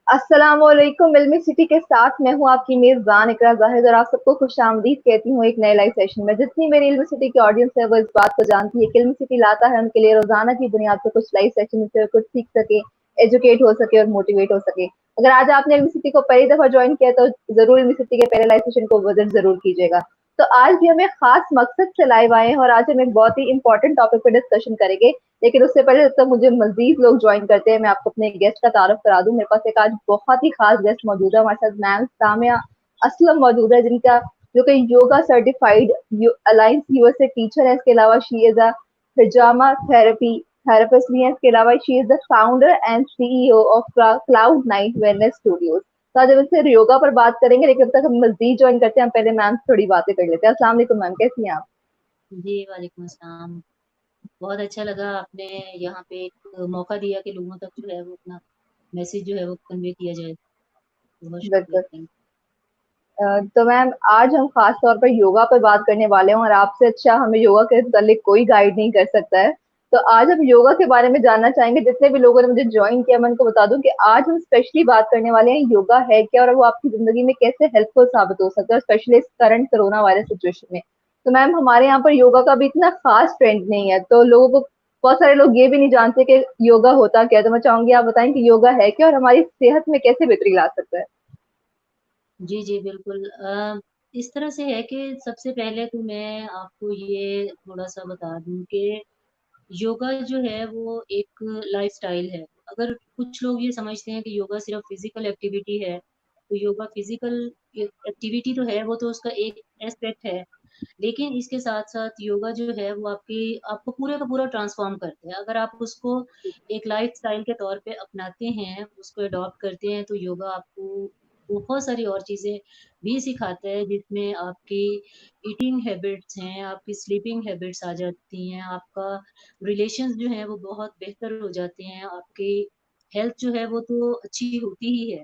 अस्सलामुअलैकुम। इल्मी सिटी के साथ मैं हूँ आपकी मेज़बान इकरा ज़ाहिद और आप सबको खुशामदीद कहती हूँ एक नए लाइव सेशन में। जितनी मेरी इल्मी सिटी की ऑडियंस है वो इस बात को जानती है कि इल्मी सिटी लाता है उनके लिए रोज़ाना की बुनियाद पर कुछ लाइव सेशन जिससे कुछ सीख सके, एजुकेट हो सके और मोटिवेट हो सके। अगर आज आपने इल्मी सिटी को पहली दफ़ा जॉइन किया तो ज़रूर इल्मी सिटी के पहले लाइव सेशन को विज़िट ज़रूर कीजिएगा। तो आज भी हम एक खास मकसद से लाइव आए हैं और आज हम एक बहुत ही इम्पोर्टेंट टॉपिक पे डिस्कशन करेंगे। लेकिन उससे पहले जब तक मुझे मज़ीद लोग जॉइन करते हैं, मैं आपको अपने गेस्ट का तारुफ करा दूँ। मेरे पास एक आज बहुत ही खास गेस्ट मौजूद है। हमारे साथ मैम सामिया असलम मौजूद है, जिनका जो कि yoga certified alliance USA teacher है। इसके अलावा she is a hijama therapist भी है। इसके अलावा she is the founder and CEO of cloud nine wellness studios. तो आज हम इससे योगा पर बात करेंगे, लेकिन अब तक हम मज़ीद जॉइन करते हैं, हम पहले मैम से थोड़ी बातें कर लेते हैं। अस्सलाम वालेकुम मैम, कैसी हैं आप? जी, वालेकुम अस्सलाम। बहुत अच्छा लगा आपने यहाँ पे एक मौका दिया कि लोगों तक जो है वो अपना मैसेज जो है वो कन्वे किया जाए। बहुत शुक्रिया, बिल्कुल। थैंक तो मैम आज हम खास तौर पर योगा पर बात करने वाले हैं और आपसे अच्छा हमें योगा के मतलब कोई गाइड नहीं कर सकता है। तो आज हम योगा के बारे में जानना चाहेंगे। जितने भी लोगों ने मुझे ज्वाइन किया मैं उनको बता दूं कि आज हम स्पेशली बात करने वाले हैं योगा है क्या और वो आपकी जिंदगी में कैसे हेल्पफुल साबित हो सकता है, स्पेशली इस करंट कोरोना वायरस सिचुएशन में। तो मैम हमारे यहाँ पर योगा का भी इतना खास ट्रेंड नहीं है, तो लोगों को बहुत सारे लोग ये भी नहीं जानते कि योगा होता क्या है। तो मैं चाहूंगी आप बताएं कि योगा है क्या और हमारी सेहत में कैसे बेहतरी ला सकता है। जी, जी, बिल्कुल। इस तरह से है कि सबसे पहले तो मैं आपको ये थोड़ा-सा बता दूँ कि योगा जो है वो एक लाइफ़स्टाइल है। अगर कुछ लोग ये समझते हैं कि योगा सिर्फ़ फ़िज़िकल एक्टिविटी है, तो योगा फ़िज़िकल एक्टिविटी तो है, वो तो उसका एक एस्पेक्ट है। लेकिन इसके साथ-साथ योगा जो है वो आपको पूरे का पूरा ट्रांसफ़ॉर्म करता है। अगर आप उसको एक लाइफ़स्टाइल के तौर पे अपनाते हैं, उसको अडॉप्ट करते हैं, तो योगा आपको बहुत सारी और चीज़ें भी सिखाता है, जिसमें आपकी ईटिंग हैबिट्स हैं, आपकी स्लीपिंग हैबिट्स आ जाती हैं, आपका रिलेशंस जो हैं वो बहुत बेहतर हो जाते हैं, आपकी हेल्थ जो है वो तो अच्छी होती ही है।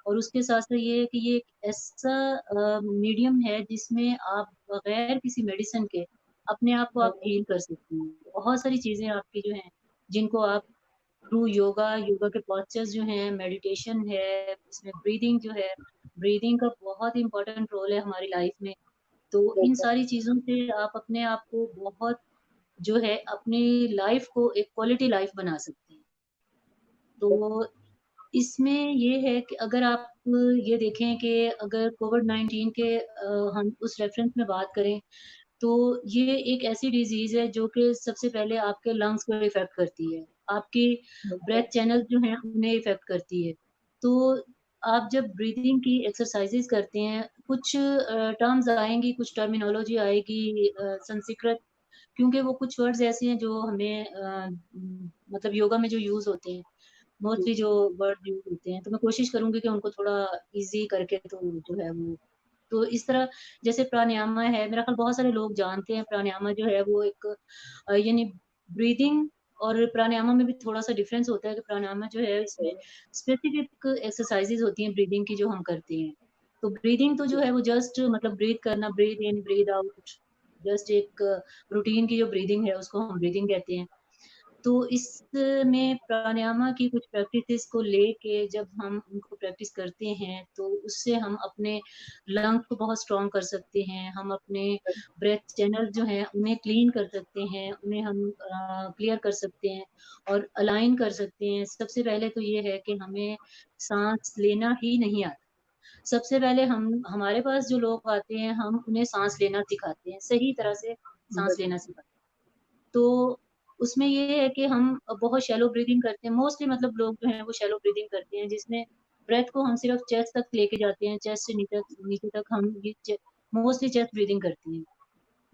और उसके साथ-साथ ये है कि ये एक ऐसा मीडियम है जिसमें आप बगैर किसी मेडिसिन के अपने आप को आप हील कर सकती हैं। बहुत सारी चीज़ें आपकी जो हैं, जिनको आप थ्रू योगा, योगा के पोस्चर्स जो हैं, मेडिटेशन है, इसमें ब्रीदिंग जो है, ब्रीदिंग का बहुत इम्पोर्टेंट रोल है हमारी लाइफ में। तो इन बिल्कुल। सारी चीज़ों से आप अपने आप को बहुत जो है अपनी लाइफ को एक क्वालिटी लाइफ बना सकते हैं। तो इसमें ये है कि अगर आप ये देखें कि अगर कोविड-19 के हम उस रेफ़रेंस में बात करें, तो ये एक ऐसी डिज़ीज़ है जो कि सबसे पहले आपके लंग्स को इफ़ेक्ट करती है। आपकी बिल्कुल। ब्रेथ चैनल्स जो हैं, उन्हें इफ़ेक्ट करती है। तो आप जब ब्रीथिंग की एक्सरसाइज़ेज़ करते हैं, कुछ टर्म्स आएँगी, कुछ टर्मिनोलॉजी आएगी संस्कृत, क्योंकि वो कुछ वर्ड्स ऐसे हैं जो हमें मतलब योगा में जो यूज़ होते हैं, मोस्टली जो वर्ड यूज़ होते हैं, तो मैं कोशिश करूँगी कि उनको थोड़ा ईज़ी करके तो जो है वो तो इस तरह जैसे प्राणायामा है, मेरा ख़्याल बहुत सारे लोग जानते हैं प्राणायामा जो है वो एक यानी ब्रीथिंग और प्राणायामा में भी थोड़ा-सा डिफ़रेंस होता है कि प्राणायामा जो है इसमें स्पेसिफ़िक एक्सरसाइज़ेज़ होती हैं ब्रीथिंग की जो हम करते हैं। तो ब्रीथिंग तो जो है वो जस्ट मतलब ब्रीथ करना, ब्रीथ इन, ब्रीथ आउट, जस्ट एक रूटीन की जो ब्रीथिंग है उसको हम ब्रीथिंग कहते हैं। तो इसमें प्राणायामा की कुछ प्रैक्टिसेस को लेके जब हम उनको प्रैक्टिस करते हैं, तो उससे हम अपने लंग को बहुत स्ट्रॉन्ग कर सकते हैं। हम अपने ब्रेथ चैनल जो हैं, उन्हें क्लीन कर सकते हैं, उन्हें हम क्लियर कर सकते हैं और अलाइन कर सकते हैं। सबसे पहले तो ये है कि हमें साँस लेना ही नहीं आता। सबसे पहले हम हमारे पास जो लोग आते हैं, हम उन्हें साँस लेना सिखाते हैं, सही तरह से साँस लेना सिखाते हैं। तो उसमें ये है कि हम बहुत शैलो ब्रीथिंग करते हैं, मोस्टली मतलब लोग जो हैं वो शैलो ब्रीथिंग करते हैं, जिसमें ब्रेथ को हम सिर्फ़ चेस्ट तक लेके जाते हैं, चेस्ट से नीचे नीचे तक हम ये मोस्टली चेस्ट ब्रीथिंग करते हैं।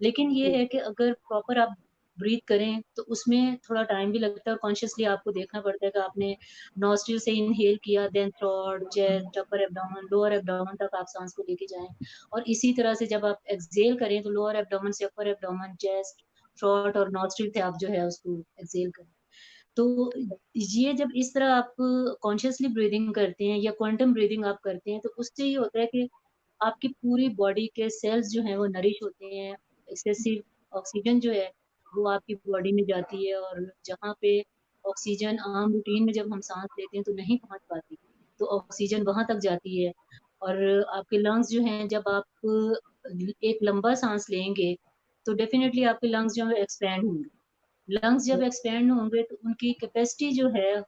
लेकिन ये है कि अगर प्रॉपर आप ब्रीथ करें, तो उसमें थोड़ा टाइम भी लगता है और कॉन्शियसली आपको देखना पड़ता है कि आपने नॉस्ट्रिल से इन्हेल किया, then throat, chest, upper abdomen, lower abdomen तक आप साँस को लेके जाएँ और इसी तरह से जब आप एक्सहेल करें, तो लोअर एब्डोमेन से अपर एब्डोमेन, चेस्ट, थ्रोट और नॉस्ट्रिल से आप जो है उसको एक्सहेल करें। तो ये जब इस तरह आप कॉन्शियसली ब्रीथिंग करते हैं या क्वांटम ब्रीथिंग आप करते हैं, तो उससे ये होता है कि आपकी पूरी बॉडी के सेल्स जो हैं वो नरिश होते हैं, एक्सेसिव ऑक्सीजन जो है वो आपकी बॉडी में जाती है और जहाँ पे ऑक्सीजन आम रूटीन में जब हम साँस लेते हैं तो नहीं पहुँच पाती, तो ऑक्सीजन वहाँ तक जाती है और आपके लंग्स जो हैं जब आप एक लंबा साँस लेंगे, तो डेफ़िनेटली आपके लंग्स जो है एक्सपैंड होंगे। लंग्स जब एक्सपैंड होंगे तो उनकी कैपेसिटी जो है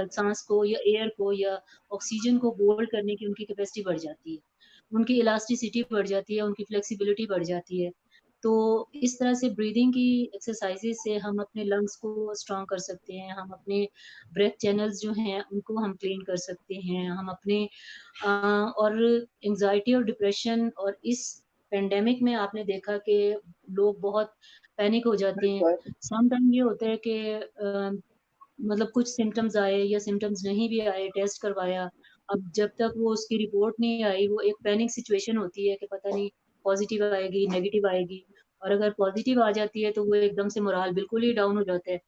सांस को या एयर को या ऑक्सीजन को होल्ड करने की उनकी कैपेसिटी बढ़ जाती है। उनकी इलास्टिसिटी बढ़ जाती है, उनकी फ्लेक्सिबिलिटी बढ़ जाती है। तो इस तरह से ब्रीदिंग की एक्सरसाइज़ेज़ से हम अपने लंग्स को स्ट्रॉन्ग कर सकते हैं, हम अपने ब्रेथ चैनल्स जो हैं उनको हम क्लीन कर सकते हैं, हम अपने और एंग्ज़ायटी और डिप्रेशन और इस पैंडेमिक में आपने देखा कि लोग बहुत पैनिक हो जाते हैं। बिल्कुल। सम टाइम ये होता है कि मतलब कुछ सिम्पटम्स आए या सिम्पटम्स नहीं भी आए, टेस्ट करवाया, अब जब तक वो उसकी रिपोर्ट नहीं आई, वो एक पैनिक सिचुएशन होती है कि पता नहीं पॉज़िटिव आएगी, नेगेटिव आएगी और अगर पॉज़िटिव आ जाती है, तो वो एकदम से मोरल बिल्कुल ही डाउन हो जाता है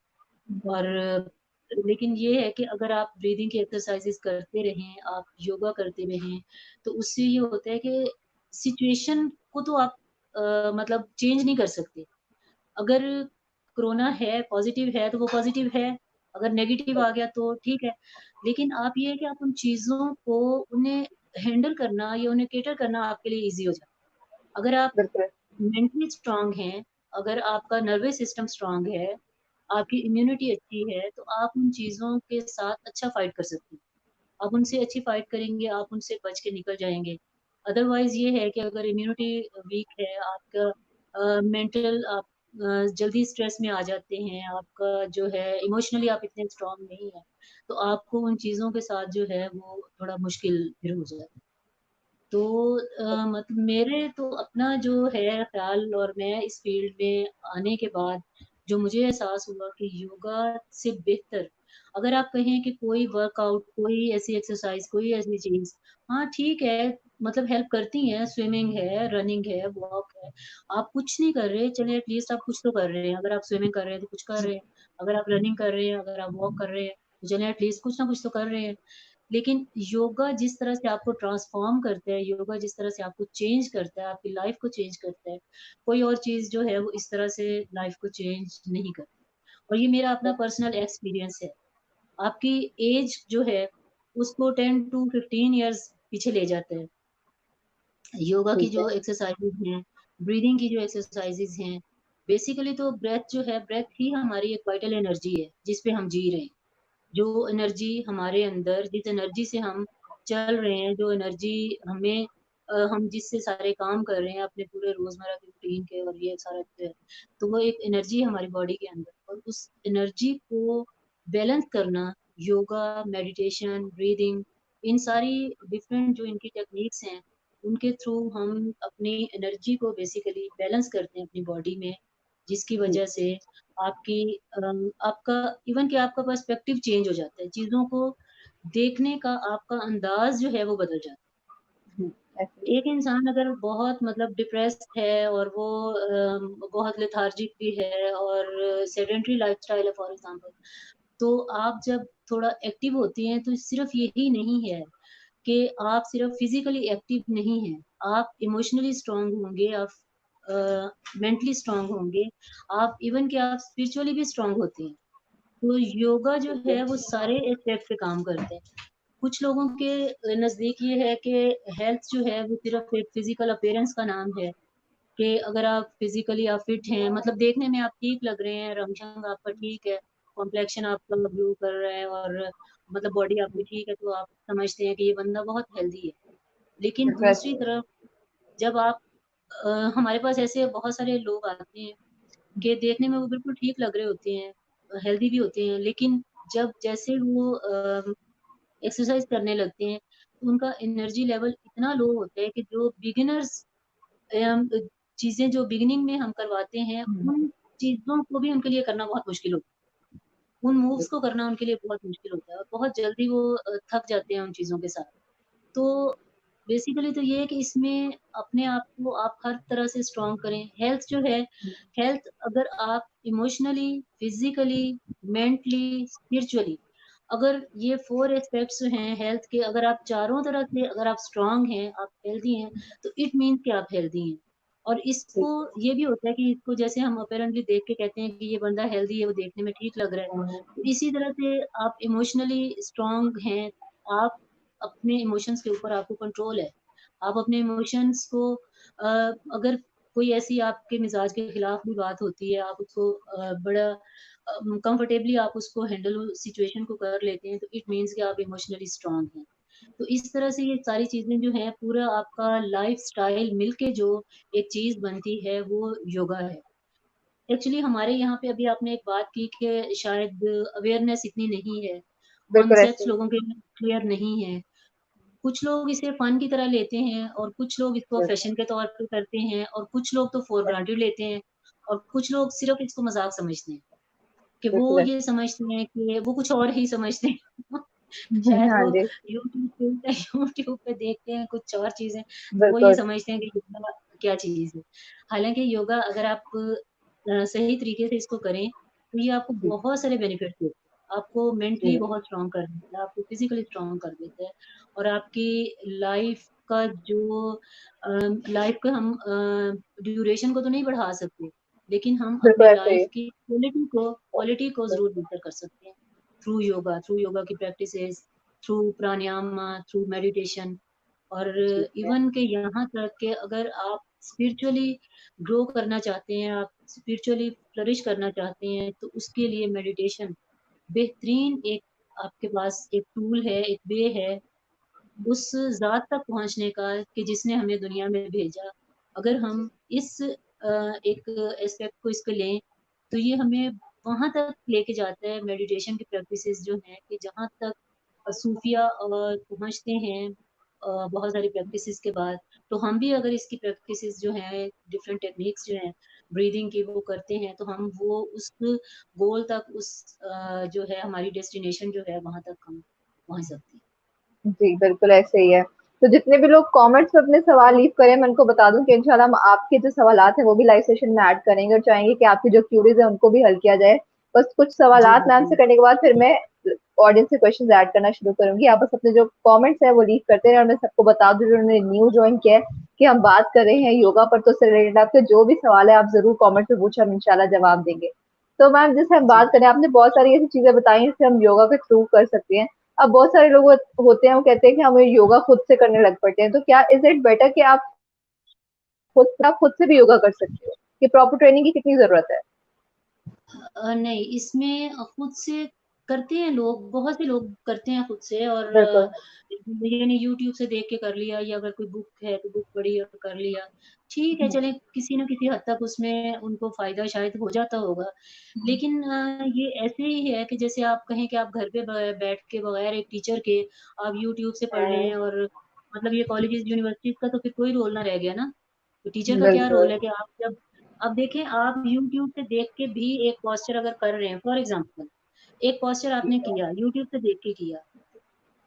और लेकिन ये है कि अगर आप ब्रीदिंग की एक्सरसाइज़ेज़ करते रहें, आप योगा करते रहें, तो उससे ये होता है कि सिचुएशन को तो आप मतलब चेंज नहीं कर सकते। अगर कोरोना है, पॉज़िटिव है, तो वो पॉज़िटिव है, अगर नेगेटिव आ गया तो ठीक है। लेकिन आप ये है कि आप उन चीज़ों को उन्हें हैंडल करना या उन्हें कैटर करना आपके लिए ईज़ी हो जाता है। अगर आप बिल्कुल। मेंटली स्ट्रॉन्ग हैं, अगर आपका नर्वस सिस्टम स्ट्रॉन्ग है, आपकी इम्यूनिटी अच्छी है, तो आप उन चीज़ों के साथ अच्छा फ़ाइट कर सकते हैं। आप उनसे अच्छी फ़ाइट करेंगे, आप उनसे बच के निकल जाएँगे। अदरवाइज़ ये है कि अगर इम्यूनिटी वीक है, आपका मेंटल आप जल्दी स्ट्रेस में आ जाते हैं, आपका जो है इमोशनली आप इतने स्ट्रॉन्ग नहीं हैं, तो आपको उन चीज़ों के साथ जो है वो थोड़ा मुश्किल फिर हो जाता है। तो मतलब मेरे तो अपना जो है ख़्याल और मैं इस फ़ील्ड में आने के बाद जो मुझे एहसास हुआ कि योगा से बेहतर अगर आप कहें कि कोई वर्कआउट, कोई ऐसी एक्सरसाइज़, कोई ऐसी चीज़ हाँ, ठीक है, मतलब हेल्प करती हैं, स्विमिंग है, रनिंग है, वॉक है। आप कुछ नहीं कर रहे, चलिए एट लीस्ट आप कुछ तो कर रहे हैं। अगर आप स्विमिंग कर रहे हैं, तो कुछ कर रहे हैं। अगर आप रनिंग कर रहे हैं, अगर आप वॉक कर रहे हैं, तो चलिए एट लीस्ट कुछ ना कुछ तो कर रहे हैं। लेकिन योगा जिस तरह से आपको ट्रांसफ़ॉर्म करता है, योगा जिस तरह से आपको चेंज करता है, आपकी लाइफ़ को चेंज करता है, कोई और चीज़ जो है वो इस तरह से लाइफ़ को चेंज नहीं करती। और ये मेरा अपना पर्सनल एक्सपीरियंस है। आपकी ऐज जो है उसको 10 टू 15 इयर्स पीछे ले जाता है। योगा की ठीक है। जो एक्सरसाइज़ेज़ हैं, ब्रीथिंग की जो एक्सरसाइज़ेज़ हैं, बेसिकली तो ब्रेथ जो है, ब्रेथ ही हमारी एक वाइटल एनर्जी है, जिस पे हम जी रहे हैं। जो एनर्जी हमारे अंदर जिस एनर्जी से हम चल रहे हैं, जो एनर्जी हमें हम जिससे सारे काम कर रहे हैं अपने पूरे रोज़मर्रा के रूटीन के और ये सारा जो है, तो वो एक एनर्जी है हमारी बॉडी के अंदर और उस एनर्जी को बैलेंस करना योगा, मेडिटेशन, ब्रीथिंग इन सारी डिफरेंट जो इनकी टेक्निक्स हैं, उनके थ्रू हम अपनी एनर्जी को बेसिकली बैलेंस करते हैं अपनी बॉडी में, जिसकी जी। वजह से आपकी आपका इवन कि आपका पर्सपेक्टिव चेंज हो जाता है। चीज़ों को देखने का आपका अंदाज़ जो है वो बदल जाता है। ऐसे ही। एक इंसान अगर बहुत मतलब डिप्रेस्ड है और वो बहुत लेथार्जिक भी है और सेडेंटरी लाइफ़स्टाइल है फॉर एग्ज़ाम्पल, तो आप जब थोड़ा एक्टिव होती हैं तो सिर्फ़ यही नहीं है कि आप सिर्फ़ फिज़िकली एक्टिव नहीं हैं, आप इमोशनली स्ट्रॉन्ग होंगे, आप मेंटली स्ट्रॉन्ग होंगे, आप इवन कि आप स्पिरिचुअली भी स्ट्रॉन्ग होते हैं। तो योगा जो ठीक है। है वो सारे एस्पेक्ट पे काम करते हैं। कुछ लोगों के नज़दीक ये है कि हेल्थ जो है वो सिर्फ़ एक फ़िज़िकल अपीयरेंस का नाम है, कि अगर आप फ़िज़िकली आप फिट हैं, मतलब देखने में आप ठीक लग रहे हैं, रंग-ढंग आपका ठीक है, कॉम्प्लेक्शन आपका ग्लो कर रहा है और मतलब बॉडी आपकी ठीक है, तो आप समझते हैं कि ये बंदा बहुत हेल्दी है। लेकिन दूसरी बिल्कुल। तरफ जब आप हमारे पास ऐसे बहुत सारे लोग आते हैं कि देखने में वो बिल्कुल ठीक लग रहे होते हैं, हेल्दी भी होते हैं, लेकिन जब जैसे वो एक्सरसाइज़ करने लगते हैं, तो उनका एनर्जी लेवल इतना लो होता है कि जो बिगिनर्स चीज़ें जो बिगिनिंग में हम करवाते हैं, उन चीज़ों को भी उनके लिए करना बहुत मुश्किल होता है। उन मूव्स को करना उनके लिए बहुत मुश्किल होता है और बहुत जल्दी वो थक जाते हैं उन चीज़ों के साथ। तो बेसिकली तो ये है कि इसमें अपने आप को आप हर तरह से स्ट्रॉन्ग करें। हेल्थ जो है, हेल्थ अगर आप इमोशनली, फिज़िकली, मेंटली, स्पिरिचुअली अगर ये 4 एस्पेक्ट्स हैं हेल्थ के अगर आप चारों तरफ से अगर आप स्ट्रॉन्ग हैं, आप हेल्दी हैं, तो इट मीन्स कि आप हेल्दी हैं। और इसको ठीक है। ये भी होता है कि इसको जैसे हम अपैरेंटली देख के कहते हैं कि ये बंदा हेल्दी है, वो देखने में ठीक लग रहा है। तो इसी तरह से आप इमोशनली स्ट्रॉन्ग हैं, आप अपने इमोशंस के ऊपर आपको कंट्रोल है। आप अपने इमोशंस को अगर कोई ऐसी आपके मिजाज के खिलाफ भी बात होती है, आप उसको बड़ा कंफर्टेबली आप उसको हैंडल सिचुएशन को कर लेते हैं, तो इट मीन्स कि आप इमोशनली स्ट्रांग हैं। तो इस तरह से ये सारी चीज़ें जो हैं, पूरा आपका लाइफ़स्टाइल मिलके जो एक चीज़ बनती है, वो योगा है। एक्चुअली हमारे यहाँ पे अभी आपने एक बात की कि शायद अवेयरनेस इतनी नहीं है, बिल्कुल ऐसे कॉन्सेप्ट्स ही लोगों के क्लियर नहीं है। कुछ लोग इसे फन की तरह लेते हैं और कुछ लोग इसको बिल्कुल, फैशन के तौर पे करते हैं और कुछ लोग तो फॉर ग्रांटेड लेते हैं और कुछ लोग सिर्फ़ इसको मज़ाक समझते हैं, कि वो बिल्कुल ये समझते हैं कि वो कुछ और ही समझते हैं। ऐसे शायद हाँ वो जी, यूट्यूब पे देखते हैं कुछ और चीज़ें, तो वो ये बिल्कुल, समझते हैं कि योगा क्या चीज़ है। हालाँकि योगा अगर आप सही तरीके से इसको करें, तो ये आपको जी, बहुत सारे बेनिफिट्स देता है। आपको मेंटली जी, बहुत स्ट्रॉन्ग कर देता है, आपको फिज़िकली स्ट्रॉन्ग कर देता है और आपकी लाइफ़ का जो लाइफ़ का हम ड्यूरेशन को तो नहीं बढ़ा सकते, लेकिन हम बिल्कुल अपनी ऐसे ही लाइफ़ की क्वालिटी को ज़रूर बेहतर कर सकते हैं। थ्रू योगा की प्रैक्टिसेज़, थ्रू प्राणायाम, थ्रू मेडिटेशन और ठीक है, इवन के यहाँ तक कि अगर आप स्पिरिचुअली ग्रो करना चाहते हैं, आप स्पिरिचुअली फ्लरिश करना चाहते हैं, तो उसके लिए मेडिटेशन बेहतरीन एक आपके पास एक टूल है, एक वे है, उस ज़ात तक पहुँचने का कि जिसने हमें दुनिया में भेजा। अगर हम इस एक एस्पेक्ट को इसको लें, तो ये हमें वहाँ तक लेके जाता है मेडिटेशन की प्रैक्टिसेज़ जो हैं कि जहाँ तक सूफिया पहुँचते हैं बहुत सारी प्रैक्टिसेज़ के बाद, तो हम भी अगर इसकी प्रैक्टिसेज़ जो हैं, डिफरेंट टेक्निक्स जो हैं, ब्रीथिंग की वो करते हैं, तो हम वो उस गोल तक जो है हमारी डेस्टिनेशन जो है, वहाँ तक हम पहुँच सकते हैं। जी, बिल्कुल ऐसे ही है। तो जितने भी लोग कमेंट्स में अपने सवाल लीव करें, मैं उनको बता दूँ कि इंशाल्लाह हम आपके जो सवालात हैं, वो भी लाइव सेशन में ऐड करेंगे और चाहेंगे कि आपकी जो क्यूरीज़ हैं, उनको भी हल किया जाए। बस कुछ जी, सवालात मैम जी। से करने के बाद फिर मैं ऑडियंस से क्वेश्चंस ऐड करना शुरू करूँगी। आप बस अपने जो कमेंट्स हैं, वो लीव करते रहें और मैं सबको बता दूँ, जिन्होंने न्यू जॉइन किया है, कि हम बात कर रहे हैं योगा पर, तो उससे रिलेटेड आपके जो भी सवाल है, आप ज़रूर कमेंट में पूछें, हम इंशाल्लाह जवाब देंगे। तो मैम जैसे हम जी। बात करें, आपने बहुत सारी ऐसी चीज़ें बताई हैं, जिससे हम योगा के थ्रू कर सकते हैं। अब बहुत सारे लोग होते हैं, वो कहते हैं कि हमें योगा खुद से करने लग पड़ते हैं, तो क्या इज इट बेटर कि आप खुद से भी योगा कर सकते हो? कि प्रॉपर ट्रेनिंग की कितनी जरूरत है? नहीं, इसमें खुद से करते हैं लोग, बहुत से लोग करते हैं खुद से और बिल्कुल। ये नहीं यूट्यूब से देख के कर लिया या अगर कोई बुक है तो बुक पढ़ी और कर लिया। ठीक है, चलें किसी न किसी हद तक उसमें उनको फ़ायदा शायद हो जाता होगा। लेकिन ये ऐसे ही है कि जैसे आप कहें कि आप घर पे बैठ के बगैर एक टीचर के आप यूट्यूब से पढ़ हम्म, लें और मतलब ये कॉलेजेस, यूनिवर्सिटीज़ का तो फिर कोई रोल ना रह गया ना। तो टीचर का क्या रोल बिल्कुल। है कि आप जब अब देखें आप यूट्यूब से देख के भी एक पोस्चर अगर कर रहे हैं फॉर एग्ज़ाम्पल एक पोस्चर आपने किया, यूट्यूब से देख के किया।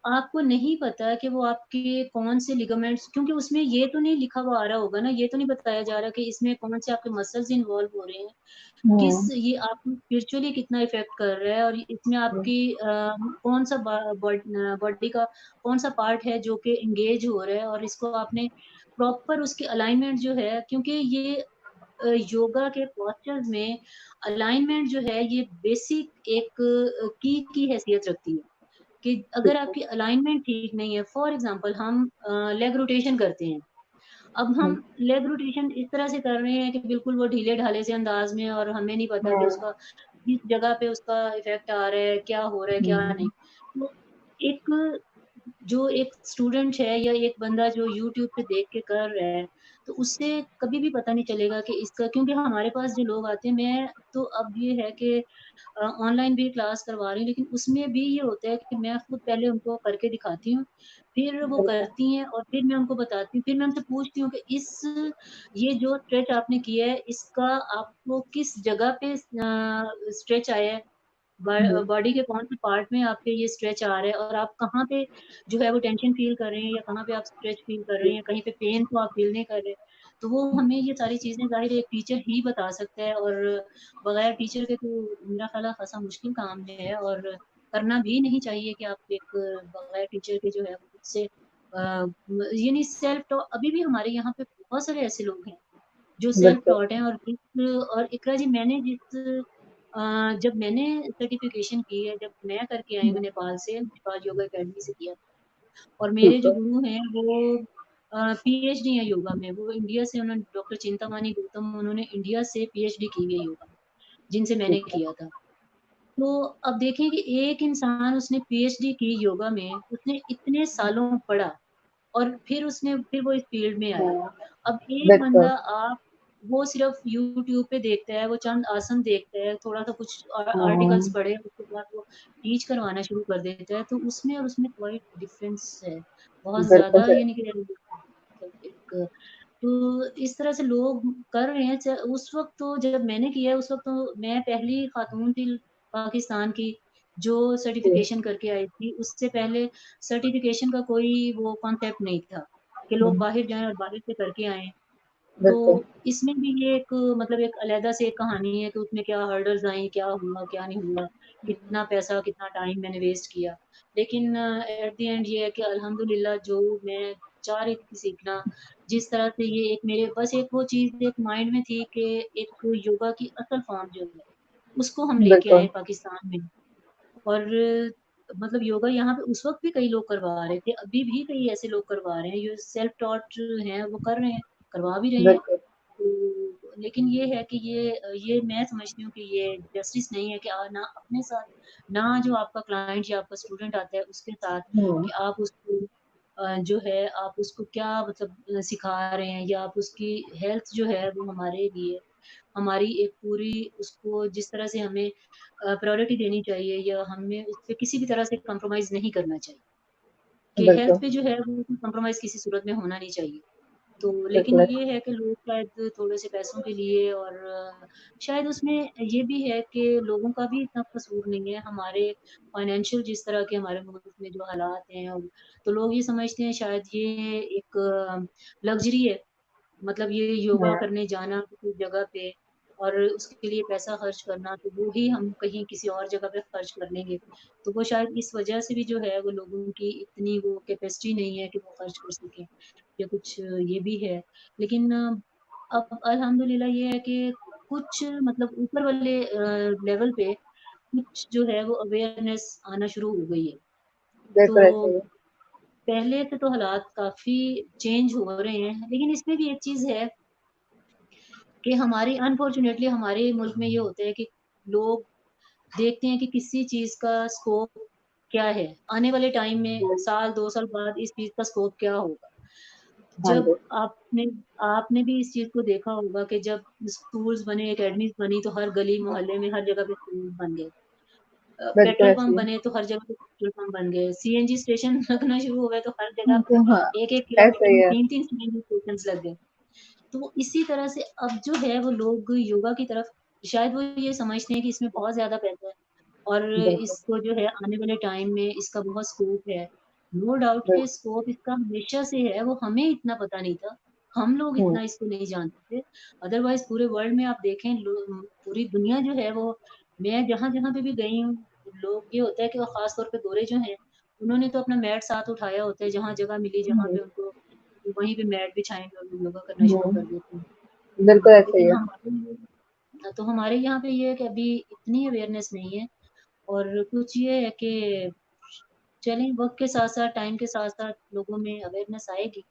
आपको नहीं पता कि वो आपके कौन से लिगामेंट्स क्योंकि उसमें ये तो नहीं लिखा हुआ आ रहा होगा ना, ये तो नहीं बताया जा रहा कि इसमें कौन से आपके मसल्स इन्वॉल्व हो रहे हैं। किस हम्म, ये आपको स्पिरिचुअली कितना इफ़ेक्ट कर रहा है और इसमें आपकी कौन-सा बॉडी का कौन-सा पार्ट है जो कि एंगेज हो रहा है और इसको आपने प्रॉपर उसकी अलाइनमेंट जो है क्योंकि ये योगा के पोस्चर्स में अलाइनमेंट जो है ये बेसिक एक की हैसियत रखती है कि अगर बिल्कुल। आपकी अलाइनमेंट ठीक नहीं है फॉर एग्जांपल हम लेग रोटेशन करते हैं अब हम हम्म, लेग रोटेशन इस तरह से कर रहे हैं कि बिल्कुल वो ढीले-ढाले से अंदाज में और हमें नहीं पता कि हम्म, उसका किस जगह पे उसका इफ़ेक्ट आ रहा है, क्या हो रहा है, क्या नहीं। हम्म, तो एक जो एक स्टूडेंट है या एक बंदा जो यूट्यूब पे देख के कर रहा है, तो उससे कभी भी पता नहीं चलेगा कि इसका क्योंकि हमारे पास जो लोग आते हैं मैं तो अब ये है कि ऑनलाइन भी क्लास करवा रही हूँ, लेकिन उसमें भी ये होता है कि मैं खुद पहले उनको करके दिखाती हूँ, फिर वो बिल्कुल। करती हैं और फिर मैं उनको बताती हूँ, फिर मैं उनसे पूछती हूँ कि ये जो स्ट्रेच आपने किया है, इसका आपको किस जगह पे स्ट्रेच आया है? हम्म, बॉडी के कौन-से पार्ट में आपके ये स्ट्रेच आ रहा है और आप कहाँ पे जो है वो टेंशन फ़ील कर रहे हैं या कहाँ पे आप स्ट्रेच फ़ील कर रहे हैं, या कहीं पे पेन तो आप फ़ील नहीं कर रहे। तो वो हमें ये सारी चीज़ें ज़ाहिर है एक टीचर ही बता सकता है और बगैर टीचर के तो मेरा ख़्याल है ख़ासा मुश्किल काम है और करना भी नहीं चाहिए कि आप एक बगैर टीचर के जो है वो खुद से यानी सेल्फ टॉ अभी भी हमारे यहाँ पे बहुत सारे ऐसे लोग हैं, जो सेल्फ बिल्कुल। टॉट हैं और इकरा जी मैंने जब मैंने सर्टिफ़िकेशन की है, जब मैं करके आई हूँ नेपाल से, नेपाल योगा अकेडमी से किया। और मेरे ठीक जो है। गुरु हैं वो पीएचडी है योगा में, वो इंडिया से, उन्होंने डॉक्टर चिंतामणि गौतम, उन्होंने इंडिया से पीएचडी की है योगा में, जिनसे मैंने ठीक है। किया था। तो अब देखें कि एक इंसान, उसने पीएचडी की योगा में, उसने इतने सालों पढ़ा और फिर वो इस फील्ड में आया। हाँ, अब एक बिल्कुल। बंदा, आप वो सिर्फ यूट्यूब पे देखता है, वो चंद आसन देखता है, थोड़ा-सा कुछ आर्टिकल्स हाँ, पढ़े, उसके बाद वो टीच करवाना शुरू कर देता है, तो उसमें और उसमें क्वाइट डिफरेंस है। बहुत बिल्कुल ज़्यादा, सही। यानी कि मतलब एक, तो इस तरह से लोग कर रहे हैं। उस वक़्त तो जब मैंने किया, उस वक़्त तो मैं पहली खातून थी पाकिस्तान की जो जी, सर्टिफ़िकेशन करके आई थी। उससे पहले सर्टिफ़िकेशन का कोई वो कॉन्सेप्ट नहीं था कि लोग हुँ, बाहर जाएँ और बाहर से करके आएँ। तो बिल्कुल। इसमें भी ये एक, मतलब एक अलहदा से एक कहानी है कि उसमें क्या हर्डल्स आई, क्या हुआ, क्या नहीं हुआ, कितना पैसा, कितना टाइम मैंने वेस्ट किया। लेकिन एट द एंड ये है कि अल्हम्दुलिल्लाह, जो मैं चाह रही थी सीखना, जिस तरह से ये एक मेरे बस एक वो चीज़ एक माइंड में थी कि एक योगा की असल फॉर्म जो है, उसको हम लेके आएँ बिल्कुल, पाकिस्तान में। और मतलब योगा यहाँ पे उस वक़्त भी कई लोग करवा रहे थे, अभी भी कई ऐसे लोग करवा रहे हैं, जो सेल्फ टॉट हैं, वो कर रहे हैं, करवा भी रहे हैं। बिल्कुल। तो लेकिन ये है कि ये मैं समझती हूँ कि ये जस्टिस नहीं है कि ना अपने साथ, ना जो आपका क्लाइंट या आपका स्टूडेंट आता है उसके साथ, हुँ, कि आप उसको जो है आप उसको क्या मतलब सिखा रहे हैं, या आप उसकी हेल्थ जो है वो हमारे लिए, हमारी एक पूरी, उसको जिस तरह से हमें प्रायोरिटी देनी चाहिए, या हमें उस पे किसी भी तरह से कॉम्प्रोमाइज़ नहीं करना चाहिए, कि हेल्थ बिल्कुल, पे जो है वो कॉम्प्रोमाइज़ किसी सूरत में होना नहीं चाहिए। तो लेकिन बिल्कुल। ये है कि लोग शायद थोड़े से पैसों के लिए, और शायद उसमें ये भी है कि लोगों का भी इतना कसूर नहीं है, हमारे फाइनेंशियल जिस तरह के हमारे मुल्क में जो हालात हैं, तो लोग ये समझते हैं शायद ये एक लग्ज़री है। मतलब ये योगा हाँ, करने जाना किसी जगह पे और उसके लिए पैसा खर्च करना, तो वो ही हम कहीं किसी और जगह पे खर्च कर लेंगे। तो वो शायद इस वजह से भी जो है वो लोगों की इतनी वो कैपेसिटी नहीं है कि वो खर्च कर सकें, या कुछ ये भी है। लेकिन अब अल्हम्दुलिल्लाह ये है कि कुछ मतलब ऊपर वाले लेवल पे कुछ जो है वो अवेयरनेस आना शुरू हो गई है। तो बिल्कुल ऐसे ही है। पहले से तो हालात काफ़ी चेंज हो रहे हैं, लेकिन इसमें भी एक चीज़ है कि हमारी अनफॉर्च्यूनेटली हमारे मुल्क में ये होता है कि लोग देखते हैं कि किसी चीज़ का स्कोप क्या है, आने वाले टाइम में हुँ, साल 2 साल बाद इस चीज़ का स्कोप क्या होगा। हाँ जब जी, आपने आपने भी इस चीज़ को देखा होगा कि जब स्कूल्स बने, एकेडमीज़ बनी, तो हर गली मोहल्ले में हर जगह पे स्कूल बन गए। बिल्कुल पेट्रोल ऐसे पंप ही बने तो हर जगह पे पेट्रोल पंप बन गए। सीएनजी स्टेशन लगना शुरू हो गए तो हर है। जगह तो हाँ, 1-1 ऐसा किलोमीटर ही में है। 3-3 सीएनजी स्टेशंस लग गए। तो इसी तरह से अब जो है वो लोग योगा की तरफ, शायद वो ये समझते हैं कि इसमें बहुत ज़्यादा पैसा है और बिल्कुल, इसको जो है आने वाले टाइम में इसका बहुत स्कोप है। नो डाउट बिल कि स्कोप इसका हमेशा से है, वो हमें इतना पता नहीं था। हम लोग हुँ, इतना इसको नहीं जानते थे। अदरवाइज़ पूरे वर्ल्ड में आप देखें, पूरी दुनिया जो है वो, मैं जहाँ-जहाँ पे भी गई हूँ, लोग ये होता है कि वो ख़ास तौर पे गोरे जो हैं, उन्होंने तो अपना मैट साथ उठाया होता है, जहाँ जगह मिली, जहाँ हुँ, पे उनको, वहीं पे मैट बिछाएँगे और वो योगा करना शुरू हुँ, कर देते हैं। बिल्कुल ऐसा ही लेकिन है। हमारे यहाँ पे ये है कि अभी इतनी अवेयरनेस नहीं है, और कुछ ये है कि चलें, वक़्त के साथ-साथ, टाइम के साथ-साथ लोगों में अवेयरनेस आएगी।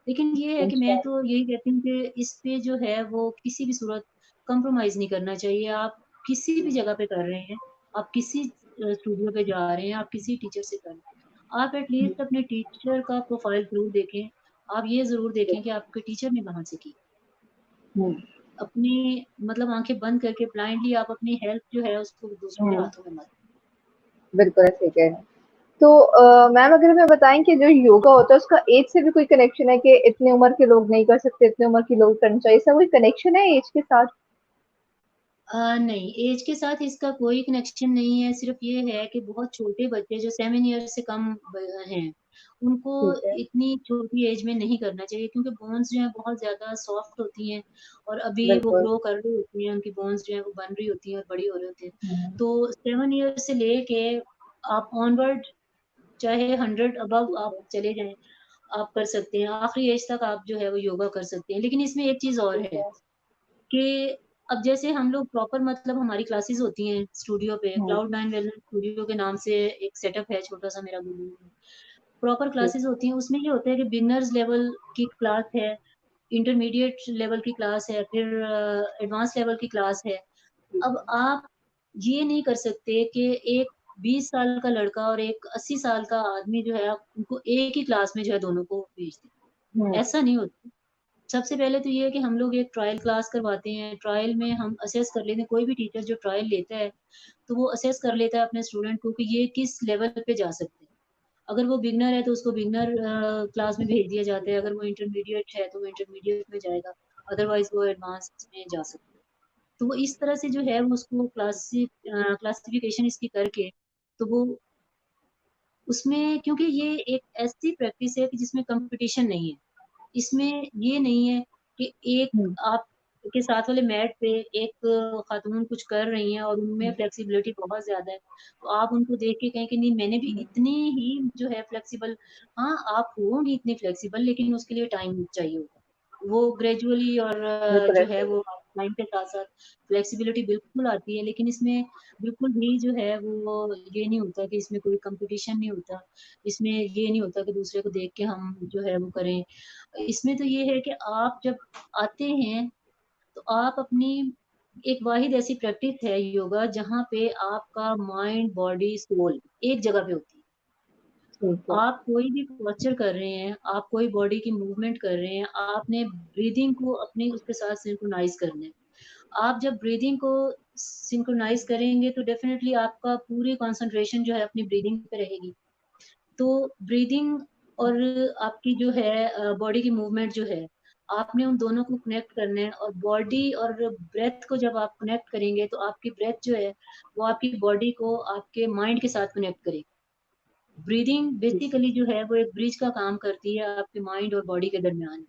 लेकिन ये है कि मैं इंशाअल्लाह। तो यही कहती हूँ कि इस पे जो है वो किसी भी सूरत कॉम्प्रोमाइज़ नहीं करना चाहिए। आप किसी भी जगह पे कर रहे हैं, आप किसी स्टूडियो पे जा रहे हैं, आप किसी टीचर से कर रहे हैं, आप एट हुँ, लीस्ट अपने टीचर का प्रोफ़ाइल ज़रूर देखें। आप ये ज़रूर जी, देखें कि आपके टीचर ने कहाँ से की। हुँ, अपनी मतलब आँखें बंद करके ब्लाइंडली आप अपनी हेल्थ जो है उसको दूसरों के हुँ, हाथों में मत। बिल्कुल ऐसे ही कह रहे हैं। तो मैम अगर हमें बताएँ कि जो योगा होता है उसका ऐज से भी कोई कनेक्शन है कि इतनी उम्र के लोग नहीं कर सकते, इतनी उम्र के लोग करना चाहिए, ऐसा कोई कनेक्शन है ऐज के साथ? नहीं, ऐज के साथ इसका कोई कनेक्शन नहीं है, सिर्फ़ ये है कि बहुत छोटे बच्चे जो 7 ईयर्स से कम हैं, उनको ठीक है, इतनी छोटी ऐज में नहीं करना चाहिए, क्योंकि बोन्स जो हैं बहुत ज़्यादा सॉफ्ट होती हैं और अभी वो बिल्कुल। ग्रो कर रही होती हैं, उनकी बोन्स जो हैं वो बन रही होती हैं और बड़ी हो रहे होते हैं। हुँ, तो 7 ईयर्स से लेके आप ऑनवर्ड, चाहे 100 अबव आप चले जाएँ, आप कर सकते हैं, आखिरी एज तक आप जो है वो योगा कर सकते हैं। लेकिन इसमें एक चीज़ और ठीक है है। कि अब जैसे हम लोग प्रॉपर, मतलब हमारी क्लासेस होती हैं स्टूडियो पे, हुँ, क्लाउड 9 वेलनेस स्टूडियो के नाम से एक सेटअप है छोटा-सा मेरा गुरु। प्रॉपर क्लासेस होती हैं, उसमें ये होता है कि बिगनर्स लेवल की क्लास है, इंटरमीडिएट लेवल की क्लास है, फिर एडवांस लेवल की क्लास है। अब आप ये नहीं कर सकते कि एक 20 साल का लड़का और एक 80 साल का आदमी जो है, आप उनको एक ही क्लास में जो है दोनों को भेज दें। हम्म। ऐसा नहीं होता। सबसे पहले तो ये है कि हम लोग एक ट्रायल क्लास करवाते हैं, ट्रायल में हम असेस कर लेते हैं, कोई भी टीचर जो ट्रायल लेता है, तो वो असेस कर लेता है अपने स्टूडेंट को कि ये किस लेवल पे जा सकते हैं। अगर वो बिगिनर है तो उसको बिगिनर क्लास में भेज दिया जाता है, अगर वो इंटरमीडिएट है तो वो इंटरमीडिएट में जाएगा, अदरवाइज़ वो एडवांस में जा सकता है। तो वो इस तरह से जो है वो उसको क्लासिफिकेशन इसकी करके, तो वो उसमें, क्योंकि ये एक ऐसी प्रैक्टिस है कि जिसमें कॉम्पिटिशन नहीं है। इसमें ये नहीं है कि एक हम्म। आपके साथ वाले मैट पे एक खातून कुछ कर रही हैं और उनमें हम्म। फ्लेक्सिबिलिटी बहुत ज़्यादा है, तो आप उनको देख के कहें कि नहीं मैंने भी इतनी ही जो है फ्लेक्सिबल। हाँ, आप होंगी इतनी फ्लेक्सिबल, लेकिन उसके लिए टाइम चाहिए होगा। वो ग्रेजुअली और बिल्कुल जो है ऐसे। वो टाइम के साथ-साथ फ्लेक्सिबिलिटी बिल्कुल आती है, लेकिन इसमें बिल्कुल भी जो है वो ये नहीं होता कि इसमें कोई कॉम्पिटिशन नहीं होता। इसमें ये नहीं होता कि दूसरे को देख के हम जो है वो करें। इसमें तो ये है कि आप जब आते हैं, तो आप अपनी एक वाहिद ऐसी प्रैक्टिस है योगा जहाँ पे आपका माइंड, बॉडी, सोल एक जगह पे होती है। ठीक है। आप कोई भी पोस्चर कर रहे हैं, आप कोई बॉडी की मूवमेंट कर रहे हैं, आपने ब्रीदिंग को अपनी उसके साथ सिंक्रोनाइज़ करना है। आप जब ब्रीदिंग को सिंक्रोनाइज़ करेंगे तो डेफ़िनिटली आपका पूरी कंसंट्रेशन जो है अपनी ब्रीदिंग पे रहेगी। तो ब्रीदिंग और आपकी जो है बॉडी की मूवमेंट जो है, आपने उन दोनों को कनेक्ट करना है, और बॉडी और ब्रेथ को जब आप कनेक्ट करेंगे, तो आपकी ब्रेथ जो है, वो आपकी बॉडी को आपके माइंड के साथ कनेक्ट करेगी। ब्रीदिंग बेसिकली जो है, वो एक ब्रिज का काम करती है आपके माइंड और बॉडी के दरमियान।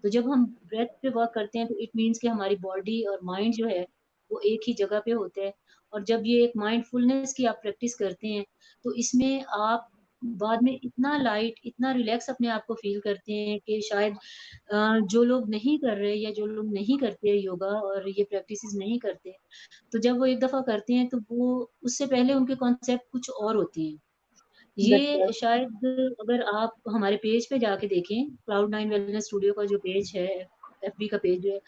तो जब हम ब्रेथ पे वर्क करते हैं, तो इट मीन्स कि हमारी बॉडी और माइंड जो है, वो एक ही जगह पे होते हैं। और जब ये एक माइंडफुलनेस की आप प्रैक्टिस करते हैं, तो इसमें आप बाद में इतना लाइट, इतना रिलैक्स अपने आप को फ़ील करते हैं कि शायद जो लोग नहीं कर रहे या जो लोग नहीं करते योगा और ये प्रैक्टिसेज़ नहीं करते, तो जब वो एक दफ़ा करते हैं, तो वो उससे पहले उनके कॉन्सेप्ट कुछ और होते हैं। बिल्कुल। ये शायद अगर आप हमारे पेज पे जाके देखें, क्लाउड9 वेलनेस स्टूडियो का जो पेज है, एफबी का पेज है,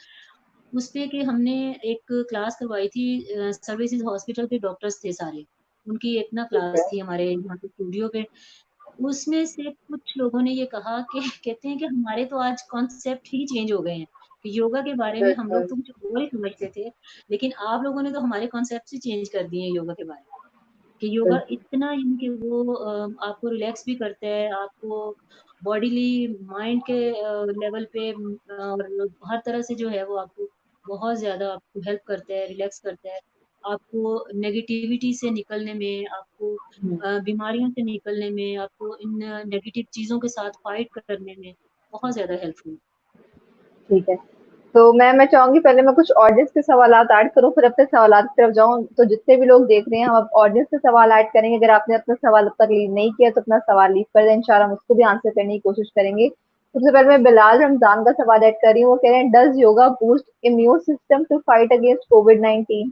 उसपे कि हमने एक क्लास करवाई थी, सर्विसेज़ हॉस्पिटल के डॉक्टर्स थे सारे। उनकी एक ना ठीक है। क्लास थी हमारे यहाँ पे स्टूडियो पे। उसमें से कुछ लोगों ने ये कहा कि कहते हैं कि हमारे तो आज कॉन्सेप्ट ही चेंज हो गए हैं। कि योगा के बारे में हम लोग बिल्कुल। तो कुछ और ही समझते थे, लेकिन आप लोगों ने तो हमारे कॉन्सेप्ट्स ही चेंज कर दिए हैं योगा के बारे में। कि योगा बिल्कुल। इतना यानी कि वो आपको रिलैक्स भी करता है, आपको बॉडीली, माइंड के लेवल पे और हर तरह से जो है वो आपको बहुत ज़्यादा आपको हेल्प करता है, रिलैक्स करता है। आपको नेगेटिविटी से निकलने में, आपको हम्म। बीमारियों से निकलने में, आपको इन नेगेटिव चीज़ों के साथ फाइट करने में बहुत ज़्यादा हेल्पफुल। ठीक है। तो मैं चाहूंगी पहले मैं कुछ ऑडियंस के सवालात ऐड करूं, फिर अपने सवालात की तरफ जाऊं। तो जितने भी लोग देख रहे हैं, हम अब ऑडियंस के सवाल ऐड करेंगे। अगर आपने अपना सवाल अब तक लीव नहीं किया तो अपना सवाल लीव कर दें, इंशाल्लाह हम उसको भी आंसर करने की कोशिश करेंगे। सबसे पहले मैं बिलाल रमजान का सवाल ऐड कर रही हूँ। वो कह रहे हैं, does yoga boost immune system to fight against कोविड-19?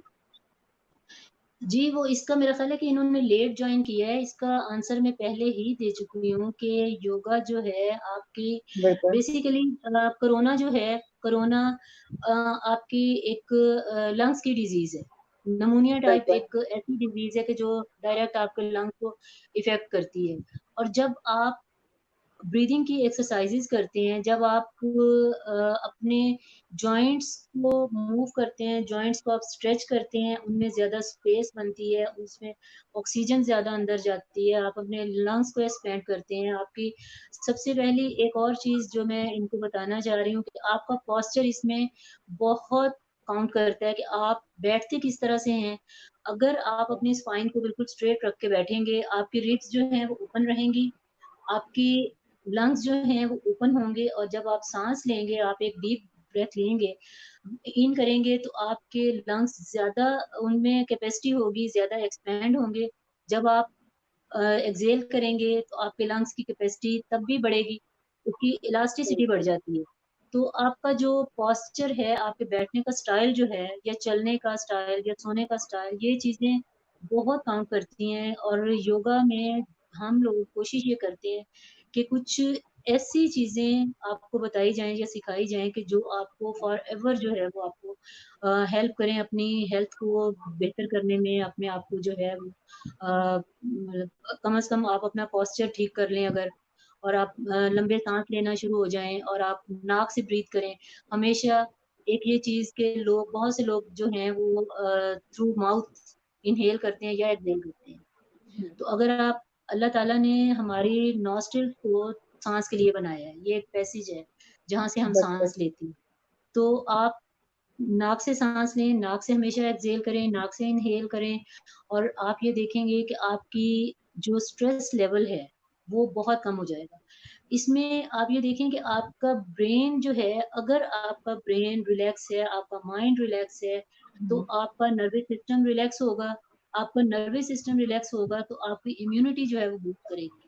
जी, वो इसका मेरा ख़्याल है कि इन्होंने लेट जॉइन किया है, इसका आंसर मैं पहले ही दे चुकी हूँ कि योगा जो है आपकी बिल्कुल। बेसिकली कोरोना जो है, कोरोना आपकी एक लंग्स की डिज़ीज़ है। निमोनिया टाइप बिल्कुल। एक ऐसी डिज़ीज़ है कि जो डायरेक्ट आपके लंग्स को इफ़ेक्ट करती है। और जब आप ब्रीदिंग की एक्सरसाइजेस करते हैं, जब आप अपने जॉइंट्स को मूव करते हैं, जॉइंट्स को आप स्ट्रेच करते हैं, उनमें ज़्यादा स्पेस बनती है, उसमें ऑक्सीजन ज़्यादा अंदर जाती है, आप अपने लंग्स को एक्सपैंड करते हैं। आपकी सबसे पहली एक और चीज़ जो मैं इनको बताना चाह रही हूँ कि आपका पोस्चर इसमें बहुत काउंट करता है कि आप बैठते किस तरह से हैं। अगर आप अपनी स्पाइन को बिल्कुल स्ट्रेट रख के बैठेंगे, आपकी रिब्स जो हैं वो ओपन रहेंगी, आपकी लंग्स जो हैं वो ओपन होंगे, और जब आप साँस लेंगे, आप एक डीप ब्रेथ लेंगे, इन करेंगे, तो आपके लंग्स ज़्यादा उनमें कैपेसिटी होगी, ज़्यादा एक्सपैंड होंगे। जब आप एक्सहेल करेंगे, तो आपके लंग्स की कैपेसिटी तब भी बढ़ेगी, उसकी इलास्टिसिटी बढ़ जाती है। तो आपका जो पोस्चर है, आपके बैठने का स्टाइल जो है, या चलने का स्टाइल या सोने का स्टाइल, ये चीज़ें बहुत काउंट करती हैं। और योगा में हम लोग कोशिश ये करते हैं कि कुछ ऐसी चीज़ें आपको बताई जाएँ या सिखाई जाएँ कि जो आपको फॉरएवर जो है वो आपको हेल्प करें अपनी हेल्थ को बेहतर करने में, अपने आप को जो है वो मतलब कम से कम आप अपना पोस्चर ठीक कर लें अगर और आप लंबे साँस लेना शुरू हो जाएँ और आप नाक से ब्रीथ करें। हमेशा एक ये चीज़ के लोग बहुत से लोग जो हैं वो थ्रू माउथ इन्हेल करते हैं या एक्सहेल करते हैं। तो अगर आप अल्लाह ताला ने हमारी नॉस्ट्रिल्स को साँस के लिए बनाया है, ये एक पैसेज है, जहाँ से हम बिल्कुल। साँस लेते हैं। तो आप नाक से साँस लें, नाक से हमेशा एक्सहेल करें, नाक से इन्हेल करें और आप ये देखेंगे कि आपकी जो स्ट्रेस लेवल है, वो बहुत कम हो जाएगा। इसमें आप ये देखें कि आपका ब्रेन जो है, अगर आपका ब्रेन रिलैक्स है, आपका माइंड रिलैक्स है, तो हुँ, आपका नर्वस सिस्टम रिलैक्स होगा। आपका नर्वस सिस्टम रिलैक्स होगा, तो आपकी इम्यूनिटी जो है वो बूस्ट करेगी।